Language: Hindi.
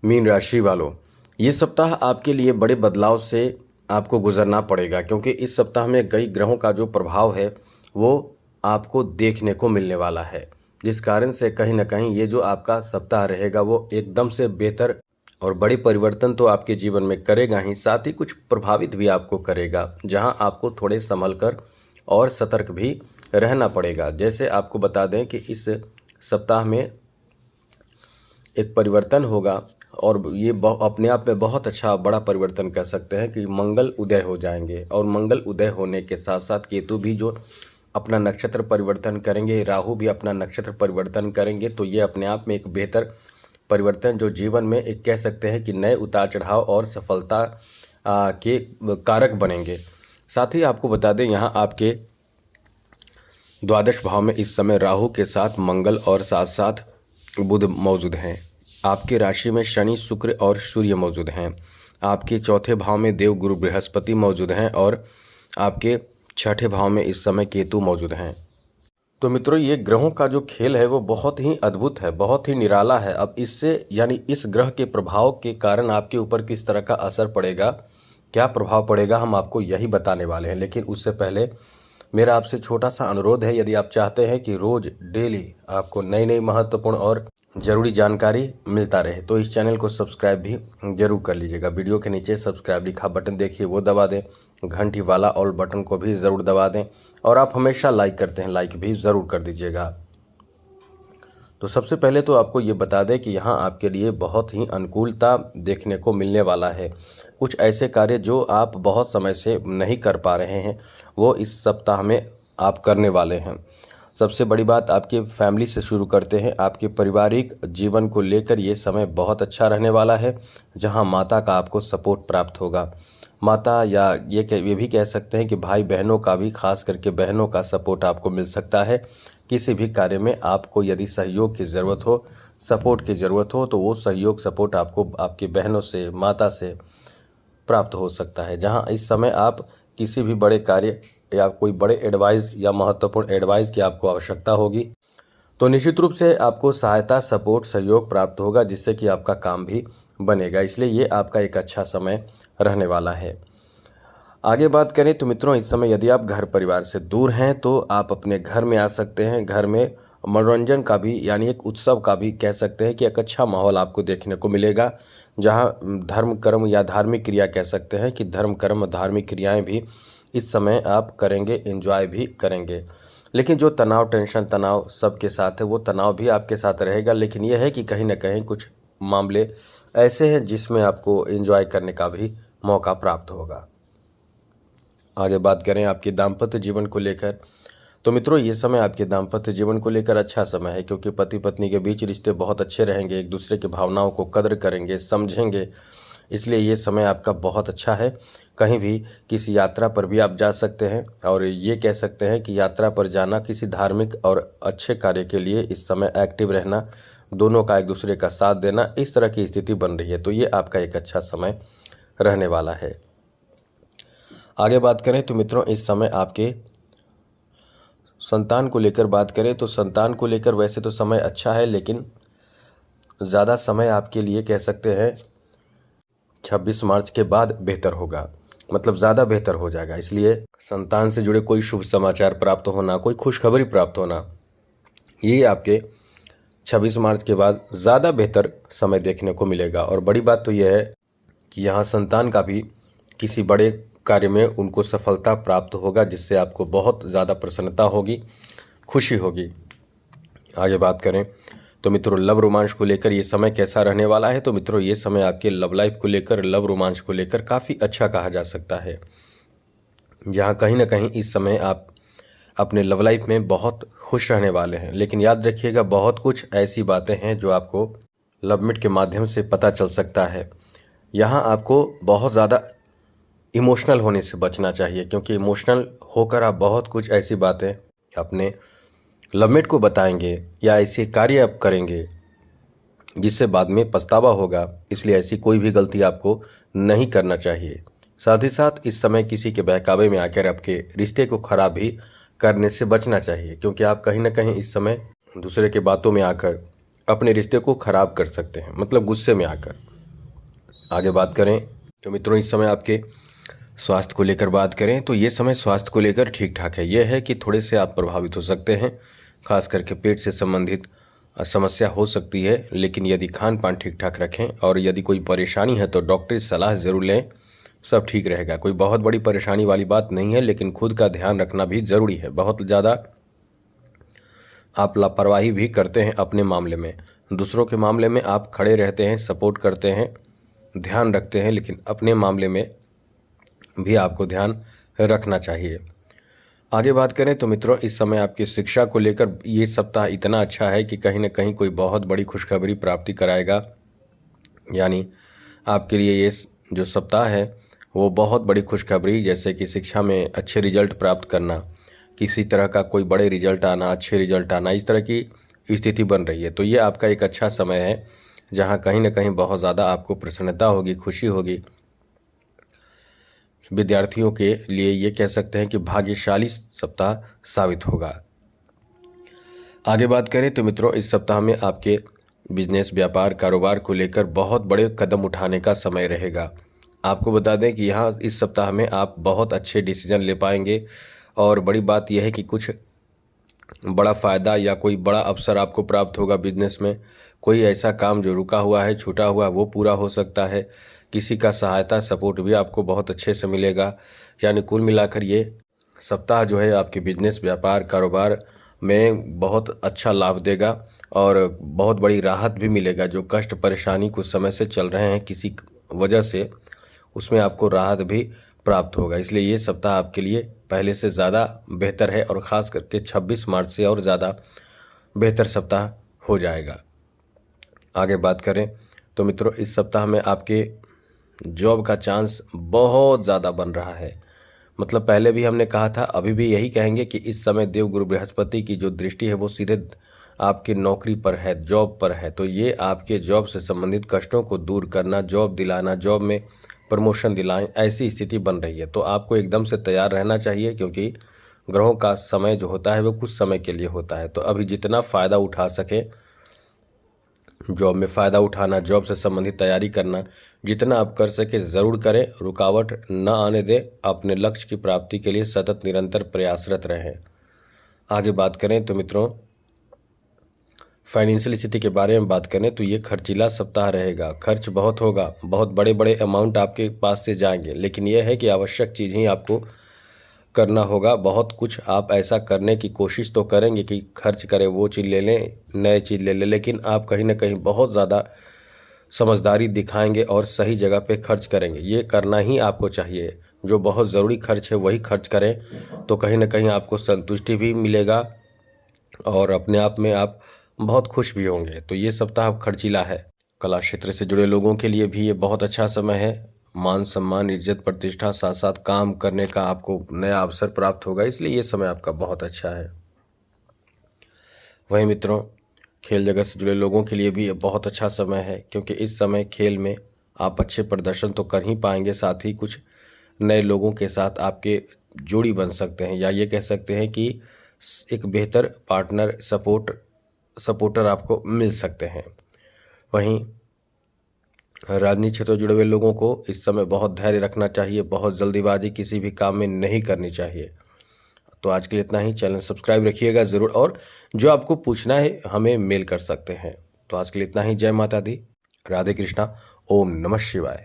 मीन राशि वालों, ये सप्ताह आपके लिए बड़े बदलाव से आपको गुजरना पड़ेगा, क्योंकि इस सप्ताह में कई ग्रहों का जो प्रभाव है वो आपको देखने को मिलने वाला है, जिस कारण से कहीं ना कहीं ये जो आपका सप्ताह रहेगा वो एकदम से बेहतर और बड़ी परिवर्तन तो आपके जीवन में करेगा ही, साथ ही कुछ प्रभावित भी आपको करेगा, जहां आपको थोड़े संभल कर और सतर्क भी रहना पड़ेगा। जैसे आपको बता दें कि इस सप्ताह में एक परिवर्तन होगा और ये अपने आप में बहुत अच्छा बड़ा परिवर्तन कह सकते हैं कि मंगल उदय हो जाएंगे, और मंगल उदय होने के साथ साथ केतु भी जो अपना नक्षत्र परिवर्तन करेंगे, राहु भी अपना नक्षत्र परिवर्तन करेंगे। तो ये अपने आप में एक बेहतर परिवर्तन जो जीवन में एक कह सकते हैं कि नए उतार चढ़ाव और सफलता के कारक बनेंगे। साथ ही आपको बता दें यहाँ आपके द्वादश भाव में इस समय राहु के साथ मंगल और साथ साथ बुध मौजूद हैं। आपकी राशि में शनि, शुक्र और सूर्य मौजूद हैं। आपके चौथे भाव में देव, गुरु, बृहस्पति मौजूद हैं और आपके छठे भाव में इस समय केतु मौजूद हैं। तो मित्रों, ये ग्रहों का जो खेल है वो बहुत ही अद्भुत है, बहुत ही निराला है। अब इससे यानी इस ग्रह के प्रभाव के कारण आपके ऊपर किस तरह का असर पड़ेगा, क्या प्रभाव पड़ेगा, हम आपको यही बताने वाले हैं। लेकिन उससे पहले मेरा आपसे छोटा सा अनुरोध है, यदि आप चाहते हैं कि रोज डेली आपको नई नई महत्वपूर्ण और ज़रूरी जानकारी मिलता रहे तो इस चैनल को सब्सक्राइब भी जरूर कर लीजिएगा। वीडियो के नीचे सब्सक्राइब लिखा बटन देखिए, वो दबा दें, घंटी वाला ऑल बटन को भी ज़रूर दबा दें, और आप हमेशा लाइक करते हैं, लाइक भी ज़रूर कर दीजिएगा। तो सबसे पहले तो आपको ये बता दें कि यहाँ आपके लिए बहुत ही अनुकूलता देखने को मिलने वाला है। कुछ ऐसे कार्य जो आप बहुत समय से नहीं कर पा रहे हैं वो इस सप्ताह में आप करने वाले हैं। सबसे बड़ी बात आपके फैमिली से शुरू करते हैं। आपके पारिवारिक जीवन को लेकर ये समय बहुत अच्छा रहने वाला है, जहां माता का आपको सपोर्ट प्राप्त होगा। माता या ये भी कह सकते हैं कि भाई बहनों का भी, खास करके बहनों का सपोर्ट आपको मिल सकता है। किसी भी कार्य में आपको यदि सहयोग की ज़रूरत हो, सपोर्ट की ज़रूरत हो, तो वो सहयोग सपोर्ट आपको आपकी बहनों से, माता से प्राप्त हो सकता है। जहां इस समय आप किसी भी बड़े कार्य या कोई बड़े एडवाइस या महत्वपूर्ण एडवाइस की आपको आवश्यकता होगी तो निश्चित रूप से आपको सहायता, सपोर्ट, सहयोग प्राप्त होगा, जिससे कि आपका काम भी बनेगा। इसलिए ये आपका एक अच्छा समय रहने वाला है। आगे बात करें तो मित्रों, इस समय यदि आप घर परिवार से दूर हैं तो आप अपने घर में आ सकते हैं। घर में मनोरंजन का भी यानी एक उत्सव का भी कह सकते हैं कि एक अच्छा माहौल आपको देखने को मिलेगा, जहां धर्म कर्म या धार्मिक क्रिया कह सकते हैं कि धर्म कर्म धार्मिक क्रियाएं भी इस समय आप करेंगे, एंजॉय भी करेंगे। लेकिन जो तनाव, टेंशन, तनाव सबके साथ है वो तनाव भी आपके साथ रहेगा। लेकिन यह है कि कहीं ना कहीं कुछ मामले ऐसे हैं जिसमें आपको एंजॉय करने का भी मौका प्राप्त होगा। आगे बात करें आपके दाम्पत्य जीवन को लेकर तो मित्रों, ये समय आपके दाम्पत्य जीवन को लेकर अच्छा समय है, क्योंकि पति पत्नी के बीच रिश्ते बहुत अच्छे रहेंगे, एक दूसरे की भावनाओं को कदर करेंगे, समझेंगे। इसलिए ये समय आपका बहुत अच्छा है। कहीं भी किसी यात्रा पर भी आप जा सकते हैं, और ये कह सकते हैं कि यात्रा पर जाना, किसी धार्मिक और अच्छे कार्य के लिए इस समय एक्टिव रहना, दोनों का एक दूसरे का साथ देना, इस तरह की स्थिति बन रही है। तो ये आपका एक अच्छा समय रहने वाला है। आगे बात करें तो मित्रों, इस समय आपके संतान को लेकर बात करें तो संतान को लेकर वैसे तो समय अच्छा है, लेकिन ज़्यादा समय आपके लिए कह सकते हैं 26 मार्च के बाद बेहतर होगा, मतलब ज़्यादा बेहतर हो जाएगा। इसलिए संतान से जुड़े कोई शुभ समाचार प्राप्त होना, कोई खुशखबरी प्राप्त होना, ये आपके 26 मार्च के बाद ज़्यादा बेहतर समय देखने को मिलेगा। और बड़ी बात तो यह है कि यहाँ संतान का भी किसी बड़े कार्य में उनको सफलता प्राप्त होगा, जिससे आपको बहुत ज़्यादा प्रसन्नता होगी, खुशी होगी। आगे बात करें तो मित्रों, लव रोमांच को लेकर ये समय कैसा रहने वाला है। तो मित्रों, ये समय आपके लव लाइफ को लेकर, लव रोमांच को लेकर काफ़ी अच्छा कहा जा सकता है, जहाँ कहीं ना कहीं इस समय आप अपने लव लाइफ में बहुत खुश रहने वाले हैं। लेकिन याद रखिएगा, बहुत कुछ ऐसी बातें हैं जो आपको लवमेट के माध्यम से पता चल सकता है। यहाँ आपको बहुत ज़्यादा इमोशनल होने से बचना चाहिए, क्योंकि इमोशनल होकर आप बहुत कुछ ऐसी बातें अपने लवमेट को बताएंगे या ऐसे कार्य आप करेंगे जिससे बाद में पछतावा होगा। इसलिए ऐसी कोई भी गलती आपको नहीं करना चाहिए। साथ ही साथ इस समय किसी के बहकावे में आकर आपके रिश्ते को खराब भी करने से बचना चाहिए, क्योंकि आप कहीं ना कहीं इस समय दूसरे के बातों में आकर अपने रिश्ते को खराब कर सकते हैं, मतलब गुस्से में आकर। आगे बात करें तो मित्रों इस समय आपके स्वास्थ्य को लेकर बात करें तो ये समय स्वास्थ्य को लेकर ठीक ठाक है। ये है कि थोड़े से आप प्रभावित हो सकते हैं, खास करके पेट से संबंधित समस्या हो सकती है, लेकिन यदि खान पान ठीक ठाक रखें और यदि कोई परेशानी है तो डॉक्टरी सलाह ज़रूर लें, सब ठीक रहेगा। कोई बहुत बड़ी परेशानी वाली बात नहीं है, लेकिन खुद का ध्यान रखना भी ज़रूरी है। बहुत ज़्यादा आप लापरवाही भी करते हैं अपने मामले में, दूसरों के मामले में आप खड़े रहते हैं, सपोर्ट करते हैं, ध्यान रखते हैं, लेकिन अपने मामले में भी आपको ध्यान रखना चाहिए। आगे बात करें तो मित्रों इस समय आपकी शिक्षा को लेकर ये सप्ताह इतना अच्छा है कि कहीं ना कहीं कोई बहुत बड़ी खुशखबरी प्राप्ति कराएगा। यानी आपके लिए ये जो सप्ताह है वो बहुत बड़ी खुशखबरी, जैसे कि शिक्षा में अच्छे रिजल्ट प्राप्त करना, किसी तरह का कोई बड़े रिजल्ट आना, अच्छे रिजल्ट आना, इस तरह की स्थिति बन रही है। तो ये आपका एक अच्छा समय है जहाँ कहीं ना कहीं बहुत ज़्यादा आपको प्रसन्नता होगी, खुशी होगी। विद्यार्थियों के लिए ये कह सकते हैं कि भाग्यशाली सप्ताह साबित होगा। आगे बात करें तो मित्रों इस सप्ताह में आपके बिजनेस, व्यापार, कारोबार को लेकर बहुत बड़े कदम उठाने का समय रहेगा। आपको बता दें कि यहाँ इस सप्ताह में आप बहुत अच्छे डिसीजन ले पाएंगे और बड़ी बात यह है कि कुछ बड़ा फ़ायदा या कोई बड़ा अवसर आपको प्राप्त होगा। बिजनेस में कोई ऐसा काम जो रुका हुआ है, छूटा हुआ, वो पूरा हो सकता है। किसी का सहायता, सपोर्ट भी आपको बहुत अच्छे से मिलेगा। यानी कुल मिलाकर ये सप्ताह जो है आपके बिजनेस, व्यापार, कारोबार में बहुत अच्छा लाभ देगा और बहुत बड़ी राहत भी मिलेगा। जो कष्ट परेशानी कुछ समय से चल रहे हैं किसी वजह से, उसमें आपको राहत भी प्राप्त होगा। इसलिए ये सप्ताह आपके लिए पहले से ज़्यादा बेहतर है और ख़ास करके 26 मार्च से और ज़्यादा बेहतर सप्ताह हो जाएगा। आगे बात करें तो मित्रों इस सप्ताह में आपके जॉब का चांस बहुत ज़्यादा बन रहा है। मतलब पहले भी हमने कहा था, अभी भी यही कहेंगे कि इस समय देवगुरु बृहस्पति की जो दृष्टि है वो सीधे आपकी नौकरी पर है, जॉब पर है। तो ये आपके जॉब से संबंधित कष्टों को दूर करना, जॉब दिलाना, जॉब में प्रमोशन दिलाएं, ऐसी स्थिति बन रही है। तो आपको एकदम से तैयार रहना चाहिए, क्योंकि ग्रहों का समय जो होता है वो कुछ समय के लिए होता है। तो अभी जितना फ़ायदा उठा सके, जॉब में फ़ायदा उठाना, जॉब से संबंधित तैयारी करना, जितना आप कर सके ज़रूर करें। रुकावट न आने दें, अपने लक्ष्य की प्राप्ति के लिए सतत निरंतर प्रयासरत रहें। आगे बात करें तो मित्रों फाइनेंशियल स्थिति के बारे में बात करें तो ये खर्चीला सप्ताह रहेगा। खर्च बहुत होगा, बहुत बड़े बड़े अमाउंट आपके पास से जाएंगे, लेकिन यह है कि आवश्यक चीज़ ही आपको करना होगा। बहुत कुछ आप ऐसा करने की कोशिश तो करेंगे कि खर्च करें, वो चीज़ ले लें, नए चीज़ ले लें, लेकिन आप कहीं ना कहीं बहुत ज़्यादा समझदारी दिखाएंगे और सही जगह पे खर्च करेंगे। ये करना ही आपको चाहिए। जो बहुत ज़रूरी खर्च है वही खर्च करें, तो कहीं ना कहीं आपको संतुष्टि भी मिलेगा और अपने आप में आप बहुत खुश भी होंगे। तो ये सप्ताह खर्चीला है। कला क्षेत्र से जुड़े लोगों के लिए भी ये बहुत अच्छा समय है। मान सम्मान, इज्जत, प्रतिष्ठा, साथ साथ काम करने का आपको नया अवसर प्राप्त होगा, इसलिए ये समय आपका बहुत अच्छा है। वहीं मित्रों खेल जगत से जुड़े लोगों के लिए भी ये बहुत अच्छा समय है, क्योंकि इस समय खेल में आप अच्छे प्रदर्शन तो कर ही पाएंगे, साथ ही कुछ नए लोगों के साथ आपके जोड़ी बन सकते हैं, या ये कह सकते हैं कि एक बेहतर पार्टनर, सपोर्टर आपको मिल सकते हैं। वहीं राजनीतिक क्षेत्र से जुड़े हुए लोगों को इस समय बहुत धैर्य रखना चाहिए, बहुत जल्दीबाजी किसी भी काम में नहीं करनी चाहिए। तो आज के लिए इतना ही। चैनल सब्सक्राइब रखिएगा ज़रूर, और जो आपको पूछना है हमें मेल कर सकते हैं। तो आज के लिए इतना ही। जय माता दी, राधे कृष्णा, ओम नमः शिवाय।